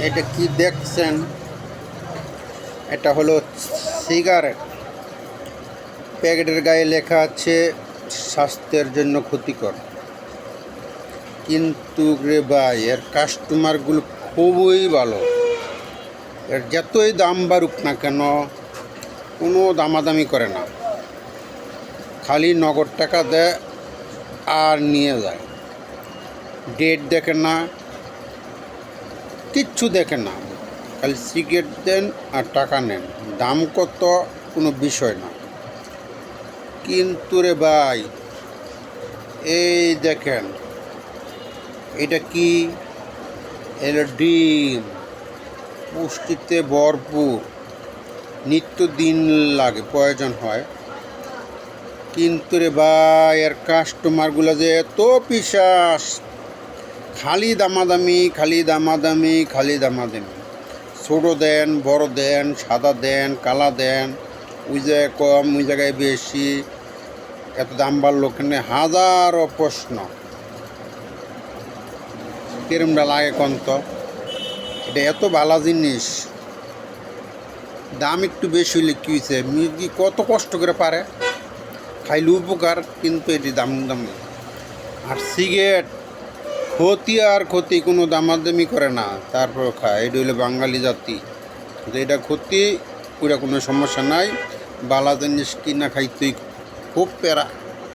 এটা কি দেখছেন? এটা হলো সিগারেট। প্যাকেটের গায়ে লেখা আছে স্বাস্থ্যের জন্য ক্ষতিকর, কিন্তু রে ভাই এর কাস্টমারগুলো খুবই ভালো। এর যতই দাম বাড়ুক না কেন কোনো দামাদামি করে না, খালি নগদ টাকা দেয় আর নিয়ে যায়। ডেট দেখে না, কিচ্ছু দেখে না, খালি সিগারেট দেন আর টাকা নেন। দাম কত কোনো বিষয় না। কিন্তু রে ভাই এই দেখেন, এটা কি? এর ডিম পুষ্টিতে ভরপুর, নিত্যদিন লাগে, প্রয়োজন হয়। কিন্তু রে ভাই এর কাস্টমারগুলো যে এত পিশাস, খালি দামাদামি, খালি দামাদামি, খালি দামাদামি। ছোটো দেন, বড় দেন, সাদা দেন, কালা দেন, ওই জায়গায় কম, ওই জায়গায় বেশি, এত দাম বাড়লো কেন? হাজারো প্রশ্ন। কিরমটা লাগে কোন তো? এটা এত ভালো জিনিস, দাম একটু বেশি হইলে কী হয়েছে? মুরগি কত কষ্ট করে পারে, খাইলে উপকার, কিন্তু এটি দাম দাম। আর সিগারেট ক্ষতি আর ক্ষতি, কোনো দামাদামি করে না, তারপর খায়। এটা হইলে বাঙালি জাতি, এটা ক্ষতি, ওটা কোনো সমস্যা নাই। বালা জিনিস কিনা খাইতেই খুব প্যারা।